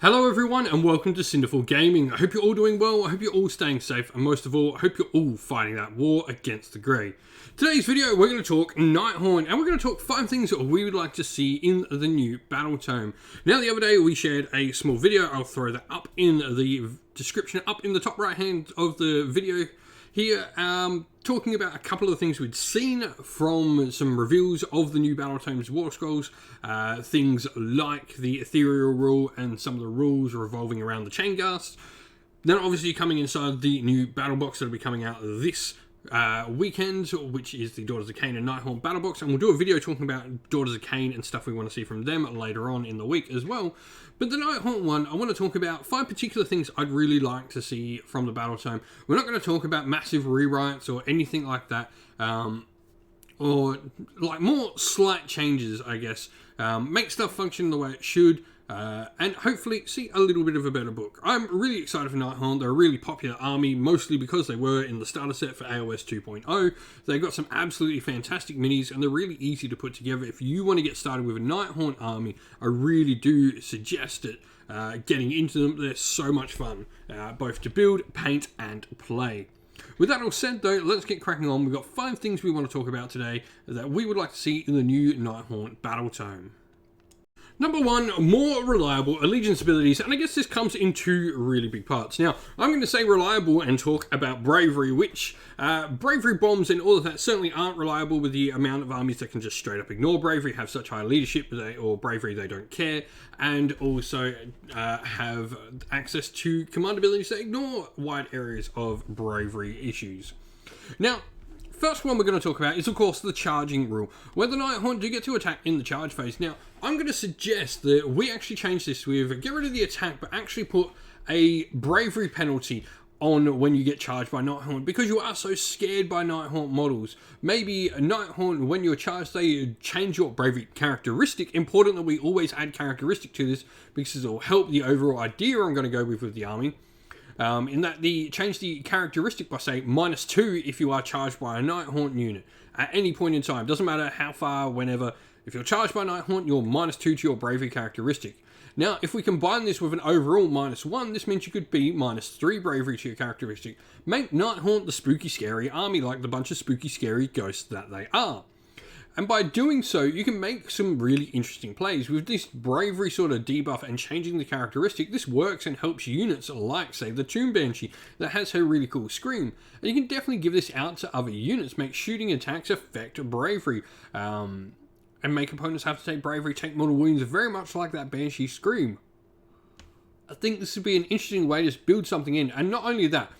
Hello everyone and welcome to Cinderful Gaming. I hope you're all doing well, I hope you're all staying safe, and most of all, I hope you're all fighting that war against the grey. Today's video, we're going to talk Nighthaunt, and we're going to talk 5 things that we would like to see in the new Battletome. Now, the other day we shared a small video. I'll throw that up in the description, up in the top right hand of the video here, talking about a couple of things we'd seen from some reveals of the new Battletome's War Scrolls, things like the Ethereal rule and some of the rules revolving around the Chain Ghast. Then obviously coming inside the new battle box that'll be coming out this weekend, which is the Daughters of Cain and Nighthaunt battle box, and we'll do a video talking about Daughters of Cain and stuff we want to see from them later on in the week as well. But the Nighthaunt one, I want to talk about 5 particular things I'd really like to see from the Battletome. We're not going to talk about massive rewrites or anything like that, or like more slight changes, I guess. Make stuff function the way it should, and hopefully see a little bit of a better book. I'm really excited for Nighthaunt. They're a really popular army, mostly because they were in the starter set for AOS 2.0. They've got some absolutely fantastic minis, and they're really easy to put together. If you want to get started with a Nighthaunt army, I really do suggest it. Getting into them, they're so much fun, both to build, paint, and play. With that all said though, let's get cracking on. We've got 5 things we want to talk about today that we would like to see in the new Nighthaunt Battletome. Number 1, more reliable allegiance abilities, and I guess this comes in 2 really big parts. Now, I'm going to say reliable and talk about bravery, which bravery bombs and all of that certainly aren't reliable with the amount of armies that can just straight up ignore bravery, have such high leadership or bravery they don't care, and also have access to command abilities that ignore wide areas of bravery issues. Now, first one we're going to talk about is, of course, the charging rule, where the Nighthaunt do get to attack in the charge phase. Now, I'm going to suggest that we actually change this with get rid of the attack, but actually put a bravery penalty on when you get charged by Nighthaunt, because you are so scared by Nighthaunt models. Maybe a Nighthaunt, when you're charged, they change your bravery characteristic. Important that we always add characteristic to this, because it will help the overall idea I'm going to go with the army. In that they change the characteristic by, say, -2 if you are charged by a Nighthaunt unit at any point in time. Doesn't matter how far, whenever. If you're charged by Nighthaunt, you're -2 to your bravery characteristic. Now, if we combine this with an overall -1, this means you could be -3 bravery to your characteristic. Make Nighthaunt the spooky, scary army like the bunch of spooky, scary ghosts that they are. And by doing so, you can make some really interesting plays. With this bravery sort of debuff and changing the characteristic, this works and helps units like, say, the Tomb Banshee that has her really cool scream. And you can definitely give this out to other units, make shooting attacks affect bravery, and make opponents have to take bravery, take mortal wounds, very much like that Banshee scream. I think this would be an interesting way to build something in, and not only that,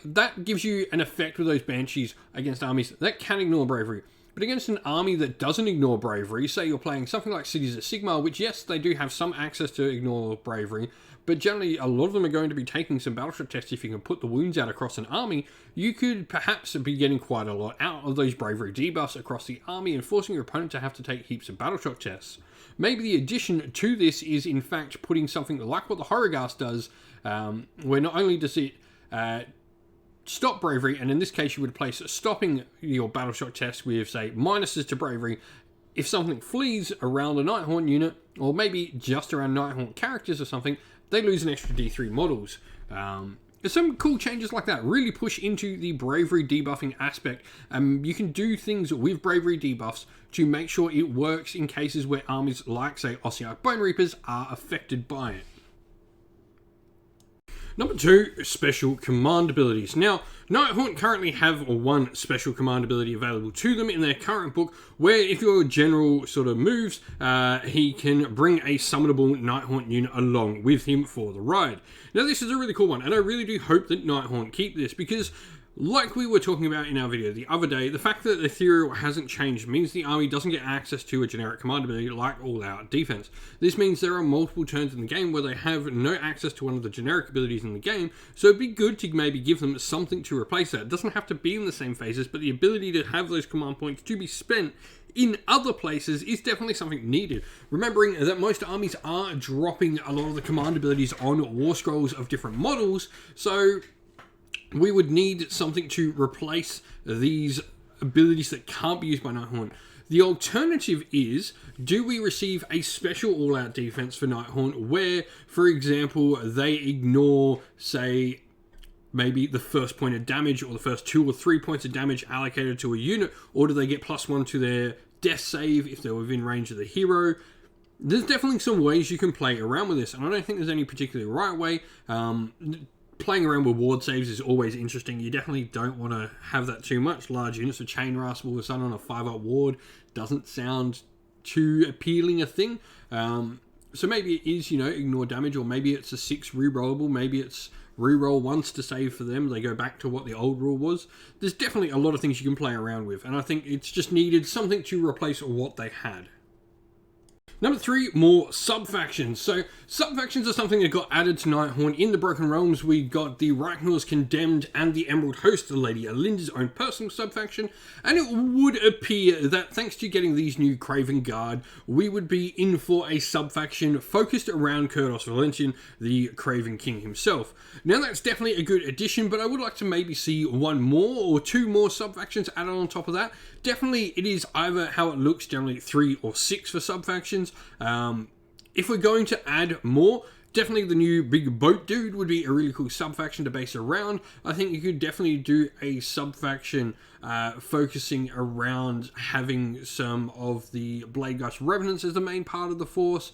that gives you an effect with those Banshees against armies that can ignore bravery. But against an army that doesn't ignore bravery, say you're playing something like Cities of Sigmar, which yes, they do have some access to ignore bravery, but generally a lot of them are going to be taking some battleship tests. If you can put the wounds out across an army, you could perhaps be getting quite a lot out of those bravery debuffs across the army and forcing your opponent to have to take heaps of battleship tests. Maybe the addition to this is in fact putting something like what the Horror Ghast does, where not only does it stop bravery, and in this case you would place stopping your battleshot test with, say, minuses to bravery. If something flees around a Nighthaunt unit, or maybe just around Nighthaunt characters or something, they lose an extra D3 models. There's some cool changes like that. Really push into the bravery debuffing aspect. You can do things with bravery debuffs to make sure it works in cases where armies like, say, Ossiarch Bone Reapers are affected by it. Number 2, special command abilities. Now, Nighthaunt currently have 1 special command ability available to them in their current book, where if your general sort of moves, he can bring a summonable Nighthaunt unit along with him for the ride. Now, this is a really cool one, and I really do hope that Nighthaunt keep this, because like we were talking about in our video the other day, the fact that Ethereal hasn't changed means the army doesn't get access to a generic command ability like all-out defense. This means there are multiple turns in the game where they have no access to one of the generic abilities in the game, so it'd be good to maybe give them something to replace that. It doesn't have to be in the same phases, but the ability to have those command points to be spent in other places is definitely something needed. Remembering that most armies are dropping a lot of the command abilities on war scrolls of different models, so we would need something to replace these abilities that can't be used by Nighthaunt. The alternative is, do we receive a special all-out defense for Nighthaunt where, for example, they ignore, say, maybe the first point of damage or the first 2 or 3 points of damage allocated to a unit, or do they get +1 to their death save if they're within range of the hero? There's definitely some ways you can play around with this, and I don't think there's any particularly right way. Playing around with ward saves is always interesting. You definitely don't want to have that too much. Large units of Chain Rasp all of a sudden on a 5-up ward doesn't sound too appealing a thing. So maybe it is, ignore damage, or maybe it's a 6 rerollable, maybe it's reroll once to save for them. They go back to what the old rule was. There's definitely a lot of things you can play around with, and I think it's just needed something to replace what they had. Number 3, more sub-factions. So, sub-factions are something that got added to Nighthaunt. In the Broken Realms, we got the Reichnor's Condemned and the Emerald Host, the Lady Alinda's own personal sub-faction, and it would appear that thanks to getting these new Craven Guard, we would be in for a sub-faction focused around Kurdos Valentian, the Craven King himself. Now, that's definitely a good addition, but I would like to maybe see 1 more or 2 more sub-factions added on top of that. Definitely, it is either how it looks, generally 3 or 6 for sub-factions. If we're going to add more, definitely the new big boat dude would be a really cool sub-faction to base around. I think you could definitely do a sub-faction focusing around having some of the Bladegeist Revenants as the main part of the force.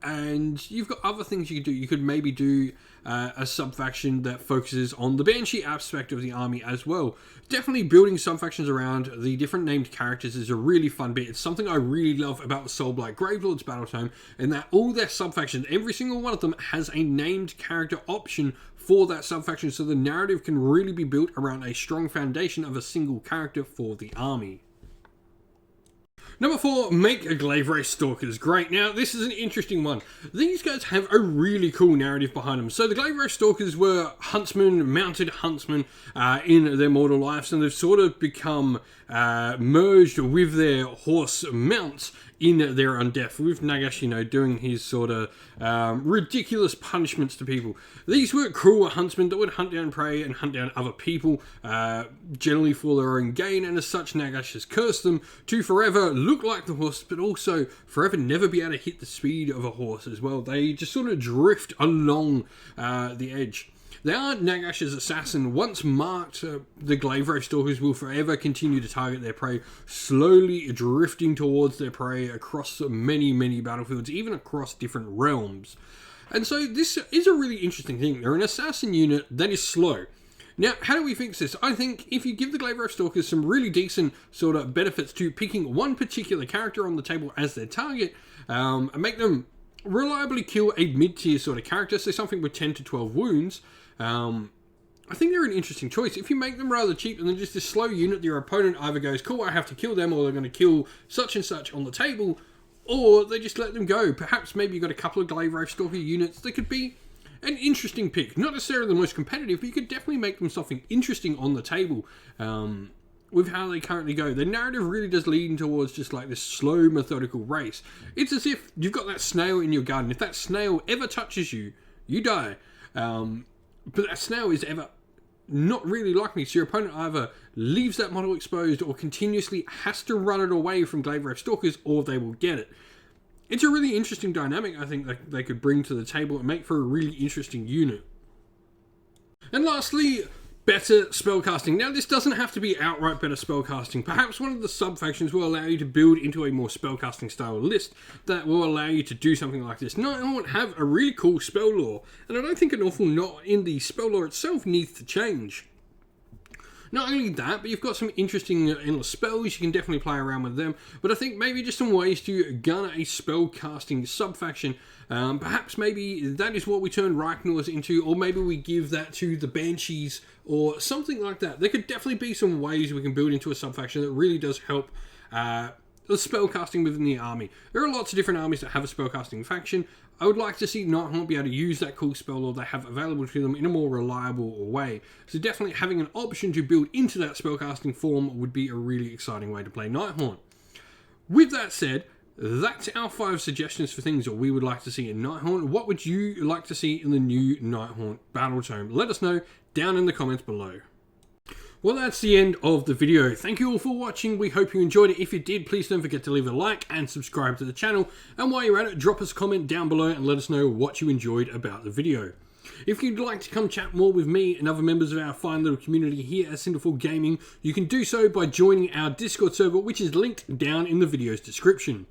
And you've got other things you could do. You could maybe do a sub-faction that focuses on the Banshee aspect of the army as well. Definitely building sub-factions around the different named characters is a really fun bit. It's something I really love about the Soulblight Gravelords Battletome, in that all their sub-factions, every single one of them has a named character option for that sub-faction, so the narrative can really be built around a strong foundation of a single character for the army. Number 4, make a Glaive Race Stalkers. Great. Now, this is an interesting one. These guys have a really cool narrative behind them. So, the Glaive Race Stalkers were huntsmen, mounted huntsmen in their mortal lives, and they've sort of become merged with their horse mounts in their undeath, with Nagash, doing his sort of ridiculous punishments to people. These were cruel huntsmen that would hunt down prey and hunt down other people, generally for their own gain, and as such, Nagash has cursed them to forever look like the horse, but also forever never be able to hit the speed of a horse as well. They just sort of drift along the edge. They are Nagash's assassin. Once marked, the Glaive Race Stalkers will forever continue to target their prey, slowly drifting towards their prey across many, many battlefields, even across different realms. And so this is a really interesting thing. They're an assassin unit that is slow. Now, how do we fix this? I think if you give the Glaive Race Stalkers some really decent sort of benefits to picking one particular character on the table as their target, and make them reliably kill a mid-tier sort of character, so something with 10 to 12 wounds, I think they're an interesting choice. If you make them rather cheap and then just this slow unit, your opponent either goes, cool, I have to kill them, or they're going to kill such and such on the table, or they just let them go. Perhaps maybe you've got a couple of Glaive Race Stalker units that could be an interesting pick. Not necessarily the most competitive, but you could definitely make them something interesting on the table with how they currently go. The narrative really does lean towards just like this slow, methodical race. It's as if you've got that snail in your garden. If that snail ever touches you, you die. But that snail is ever not really likely, so your opponent either leaves that model exposed or continuously has to run it away from Glaive Race Stalkers, or they will get it. It's a really interesting dynamic, I think, that they could bring to the table and make for a really interesting unit. And lastly, better spellcasting. Now, this doesn't have to be outright better spellcasting. Perhaps one of the sub-factions will allow you to build into a more spellcasting style list that will allow you to do something like this. Nighthaunt have a really cool spell lore, and I don't think an awful lot in the spell lore itself needs to change. Not only that, but you've got some interesting endless spells. You can definitely play around with them. But I think maybe just some ways to garner a spell-casting sub-faction. Perhaps maybe that is what we turn Reichnors into, or maybe we give that to the Banshees, or something like that. There could definitely be some ways we can build into a sub-faction that really does help the spellcasting within the army. There are lots of different armies that have a spellcasting faction. I would like to see Nighthaunt be able to use that cool spell lore they have available to them in a more reliable way. So definitely having an option to build into that spellcasting form would be a really exciting way to play Nighthaunt. With that said, that's our 5 suggestions for things that we would like to see in Nighthaunt. What would you like to see in the new Nighthaunt Battletome? Let us know down in the comments below. Well, that's the end of the video. Thank you all for watching. We hope you enjoyed it. If you did, please don't forget to leave a like and subscribe to the channel. And while you're at it, drop us a comment down below and let us know what you enjoyed about the video. If you'd like to come chat more with me and other members of our fine little community here at Cinderful Gaming, you can do so by joining our Discord server, which is linked down in the video's description.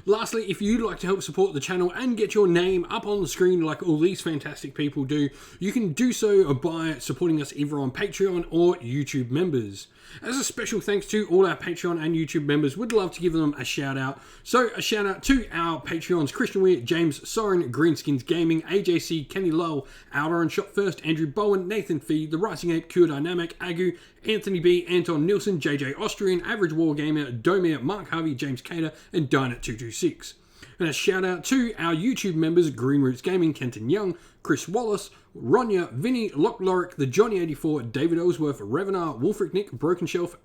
Lastly, if you'd like to help support the channel and get your name up on the screen like all these fantastic people do, you can do so by supporting us either on Patreon or YouTube members. As a special thanks to all our Patreon and YouTube members, we'd love to give them a shout out. So a shout out to our Patreons: Christian Weir, James Soren, Greenskins Gaming, AJC, Kenny Lowell, Outer and Shot First, Andrew Bowen, Nathan Fee, The Rising Ape, Cure Dynamic, Agu, Anthony B, Anton Nilsson, JJ Austrian, Average Wargamer, Domir, Mark Harvey, James Cater, and Dynet226. And a shout out to our YouTube members: Green Roots Gaming, Kenton Young, Chris Wallace, Ronya, Vinny, Lock Lorick, The Johnny84, David Ellsworth, Revenar, Wolfric Nick, Broken Shelf,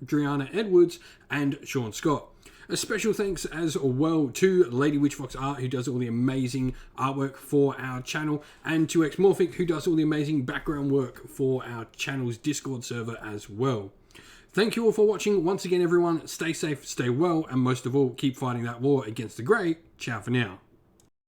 Adriana Edwards, and Sean Scott. A special thanks as well to Lady Witchfox Art, who does all the amazing artwork for our channel, and to Xmorphic, who does all the amazing background work for our channel's Discord server as well. Thank you all for watching. Once again, everyone, stay safe, stay well, and most of all, keep fighting that war against the grey. Ciao for now.